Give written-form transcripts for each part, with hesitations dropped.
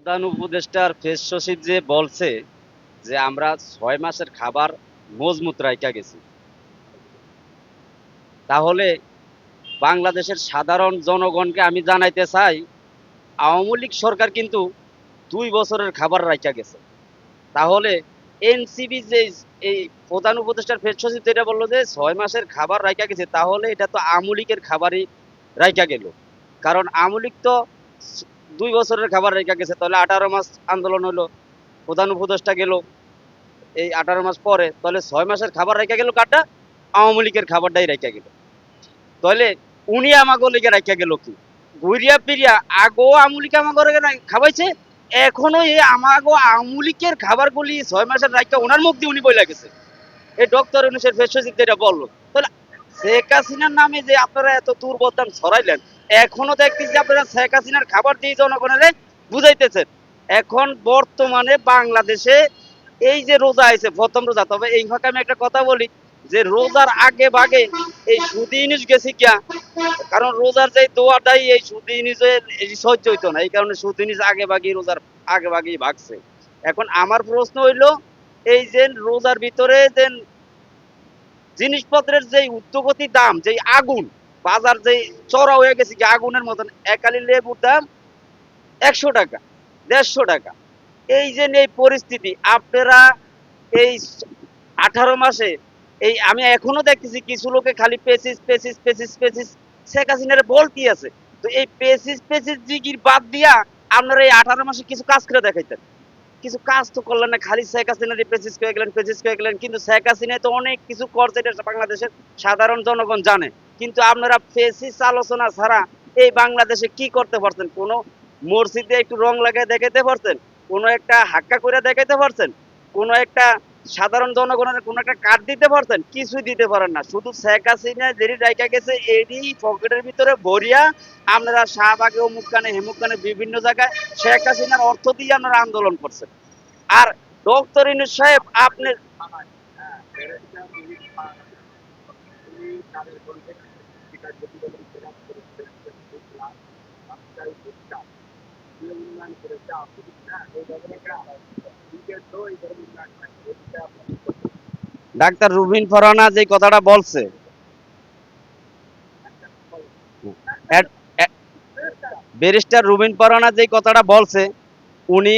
প্রধান উপদেষ্টার ফেস সচিব যে বলছে যে আমরা 6 মাসের খাবার মজবুত রাইখা গেছি, তাহলে বাংলাদেশের সাধারণ জনগণকে আমি জানাইতে চাই, আওয়ামী লীগ সরকার কিন্তু 2 বছরের খাবার রাইখা গেছে। তাহলে এনসিবি যে এই প্রধান উপদেষ্টার ফেস সচিব যেটা বললো যে 6 মাসের খাবার রাইখা গেছে, তাহলে এটা তো আওয়ামী লীগের খাবারই রাইখা গেল। কারণ আওয়ামী লীগ তো 2 বছরের খাবার রাইখা গেছে, তাহলে 18 মাস আন্দোলন হলো, প্রধান উপদেষ্টা গেল এই 18 মাস পরে, তাহলে 6 মাসের খাবার রেখে গেল কাটা, আওয়ামী লীগের খাবারটাই রেখে গেল। তাহলে উনি আমাগো লিগে রেখে গেল কি, ঘুরিয়া ফিরিয়া আগো আওয়ামী লীগ আমাগো খাওয়াইছে, এখনো এই আমাগো আওয়ামী লীগের খাবারগুলি 6 মাসের রাখা ওনার মুখ দিয়ে উনি বইলা গেছে। এই ডক্টর ইউনূসের ফেস সচিব যেটা বললো, তাহলে শেখ হাসিনার নামে যে আপনারা এত দুর্বদান ছড়াইলেন, এখনো দেখতেছি যে আপনারা শেখ হাসিনার খাবার দিয়ে জনগণের বুঝাইতেছেন। এখন বর্তমানে বাংলাদেশে এই যে রোজা আছে প্রথম রোজা, তবে এই ফাঁকে আমি একটা কথা বলি যে রোজার আগে ভাগে এই সুদি ইউনূস গেছে কিয়া, কারণ রোজার যে দোয়াটাই এই সুদি ইউনূসের সহ্য হইতো না, এই কারণে সুদি ইউনূস আগে ভাগেই রোজার আগে ভাগেই ভাগছে। এখন আমার প্রশ্ন হইলো, এই যে রোজার ভিতরে যে জিনিসপত্রের যে ঊর্ধ্বগতি দাম, যে আগুন বাজার যে চড়া হয়ে গেছে, কি আগুনের মতন, একালি লেবুর দাম 100 টাকা, 150 টাকা। এই যে এই পরিস্থিতি আপনারা এই 18 মাসে, এই আমি এখনো দেখতেছি কিছু লোকে খালি পেসিস পেসিস পেসিস পেসিস শেখ হাসিনার বলতি আছে। তো এই পেসিস পেসিস জিগির বাদ দিয়া আপনারা এই 18 মাসে কিছু কাজ করে দেখাইতেন, কিছু কাজ তো করলেন না, খালি শেখ হাসিনার পেসিস হয়ে গেলেন, পেসিস হয়ে গেলেন। কিন্তু শেখ হাসিনা তো অনেক কিছু করছে, এটা বাংলাদেশের সাধারণ জনগণ জানে। কিন্তু আপনারা পেসিস আলোচনা ছাড়া এই বাংলাদেশে কি করতে পারছেন? কোনো মসজিদে একটু রং লাগাই দেখাইতে পারছেন? কোনো একটা হাক্কা করে দেখাইতে পারছেন? কোনো একটা সাধারণ জনগণের কোনো একটা কার্ড দিতে পারছেন? কিছুই দিতে পারেন না। শুধু শেখ হাসিনা যেটি রাইখা গেছে এরই পকেটের ভিতরে ভরিয়া আপনারা শাহবাগে অমুক কানে হেমুক কানে বিভিন্ন জায়গায় শেখ হাসিনার অর্থ দিয়ে আপনারা আন্দোলন করছেন। আর ডক্টর ইউনূস সাহেব আপনি ডাক্তার রুবিন ফরানা যে কথাটা বলছে, ব্যারিস্টার রুবিন ফরানা যে কথাটা বলছে, উনি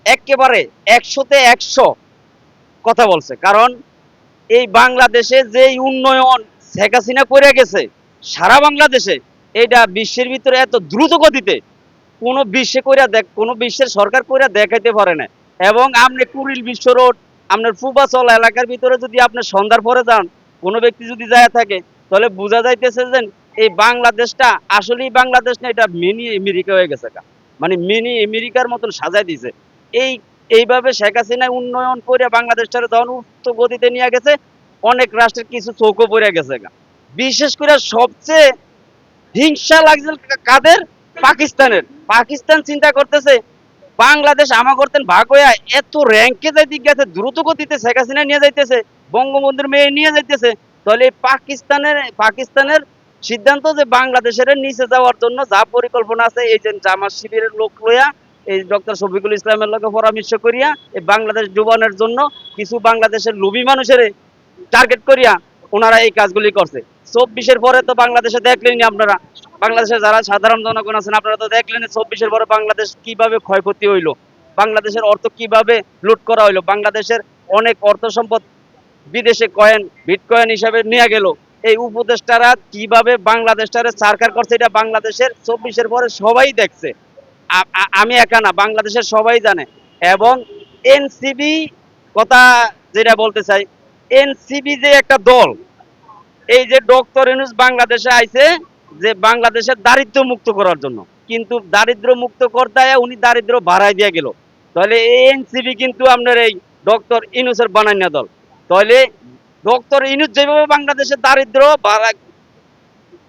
একেবারে 100-তে 100 কথা বলছে। কারণ এই বাংলাদেশে যে উন্নয়ন শেখ হাসিনা করে গেছে সারা বাংলাদেশে, এটা বিশ্বের ভিতরে এত দ্রুত গতিতে কোনো বিশ্বে কইরা দেখ, কোনো বিশ্বের সরকার কইরা দেখাইতে পারে না। এবং আপনি কুড়িল বিশ্ব রোড, আপনার পূর্বাচল এলাকার ভিতরে যদি আপনি সন্ধ্যার পরে যান, কোনো ব্যক্তি যদি যায় থাকে, তাহলে বোঝা যাইতেছে যে এই বাংলাদেশটা আসলেই বাংলাদেশ না, এটা মিনি আমেরিকা হয়ে গেছে। মানে মিনি আমেরিকার মতন সাজাই দিছে। এই এইভাবে শেখ হাসিনা উন্নয়ন করে বাংলাদেশটারে যখন উচ্চ গতিতে নিয়ে গেছে, অনেক রাষ্ট্রের কিছু চৌকো পড়ে গেছে। বিশেষ করে সবচেয়ে হিংসা লাগছে কাদের? পাকিস্তানের। পাকিস্তান চিন্তা করতেছে বাংলাদেশ আমা করতেন ভাগ হইয়া এত র্যাঙ্কে যাইতে গেছে, দ্রুত গতিতে শেখ হাসিনা নিয়ে যাইতেছে, বঙ্গবন্ধুর মেয়ে নিয়ে যাইতেছে। তাহলে পাকিস্তানের সিদ্ধান্ত যে বাংলাদেশের নিচে যাওয়ার জন্য যা পরিকল্পনা আছে, এই যে জামাত শিবিরের লোক লইয়া এই ডক্টর শফিকুল ইসলামের লগে পরামর্শ করিয়া এই বাংলাদেশ ডুবানোর জন্য কিছু বাংলাদেশের লোভী মানুষের টার্গেট করিয়া ওনারা এই কাজগুলি করছে। 24-এর পরে তো বাংলাদেশে দেখলেনি আপনারা, বাংলাদেশের যারা সাধারণ জনগণ আছেন আপনারা তো দেখলেন 24-এর পরে বাংলাদেশ কিভাবে ক্ষয়ক্ষতি হইলো, বাংলাদেশের অর্থ কিভাবে লুট করা হইলো, বাংলাদেশের অনেক অর্থ সম্পদ বিদেশে কয়েন বিটকয়েন হিসাবে নিয়ে গেল। এই উপদেষ্টারা কিভাবে বাংলাদেশটারে সরকার করছে, এটা বাংলাদেশের 24-এর পরে সবাই দেখছে। আমি একা না, বাংলাদেশের সবাই জানে। এবং এনসিবি কথা যেটা বলতে চাই, এনসিবি যে একটা দল, এই যে ডক্টর ইউনূস বাংলাদেশে আইছে যে বাংলাদেশের দারিদ্র মুক্ত করার জন্য, কিন্তু দারিদ্র মুক্ত করতে উনি দারিদ্র বাড়াই দিয়ে গেল। তাহলে এই এনসিবি কিন্তু আপনার এই ডক্টর ইউনূসের বানাইনা দল। তাহলে ডক্টর ইউনূস যেভাবে বাংলাদেশের দারিদ্র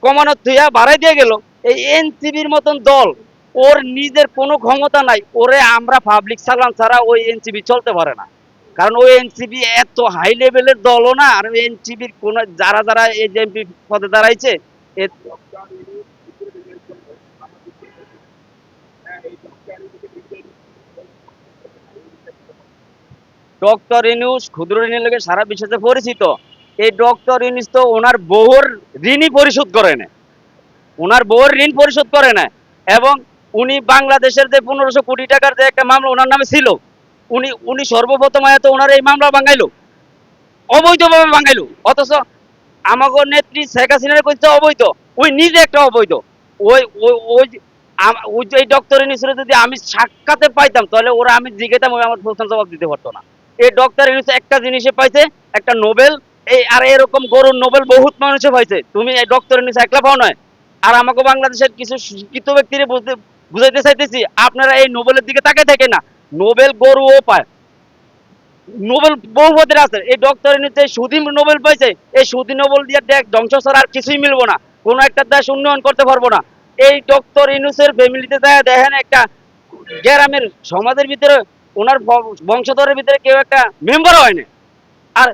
কমানোর থুইয়া বাড়াই দিয়ে গেল, এই এনসিবির মতন দল, ওর নিজের কোনো ক্ষমতা নাই, ওরে আমরা পাবলিক সালাম ছাড়া ওই এনসিবি চলতে পারে না। কারণ ওই এনসিবি এত হাই লেভেলের দলও না। আর ওই এনসিবির কোন যারা যারা এই যে এমপি পদে দাঁড়াইছে, ডক্টর ইউনূস ক্ষুদ্র ঋণের লোকে সারা বিশ্বে পরিচিত। এই ডক্টর ইউনূস তো ওনার বউর ঋণই পরিশোধ করে না, ওনার বউর ঋণ পরিশোধ করে না। এবং উনি বাংলাদেশের যে 1500 কোটি টাকার যে একটা মামলা ওনার নামে ছিল, উনি উনি সর্বপ্রথম আয়াত ওনার এই মামলা ভাঙাইলো, অবৈধভাবে ভাঙাইলো। অথচ আমাগো নেত্রী শেখ হাসিনার কইতে অবৈধ, ওই নিজে একটা অবৈধ। ওই ওই ওই যে ওই যে ডক্টর ইউনূসের যদি আমি সাক্ষাতে পাইতাম, তাহলে ওরা আমি জিজ্ঞেতাম, ওই আমার প্রশ্ন জবাব দিতে পারতো না। এই ডক্টর ইউনূস একটা জিনিসে পাইছে, একটা নোবেল। এই আর এরকম গরুর নোবেল বহুত মানুষে পাইছে, তুমি এই ডক্টর ইউনূস একলা পাও নয়। আর আমাকে বাংলাদেশের কিছু শিক্ষিত ব্যক্তিরে বুঝাইতে চাইতেছি, আপনারা এই নোবেলের দিকে তাকায় থাকেন না, নোবেল গরুও পায়, নোবেল বহু পদের আছে। এই ডক্টর ইউনূস সুদী নোবেল পাইছে, এই সুদী নোবেল দিয়ে দেখ ধ্বংস ছাড়া আর কিছুই মিলবো না, কোনো একটা দেশ উন্নয়ন করতে পারবো না। এই ডক্টর ইউনূসের ফ্যামিলিতে যায় দেখেন, একটা গ্রামের সমাজের ভিতরে ওনার বংশধরের ভিতরে কেউ একটা মেম্বার হয় না। আর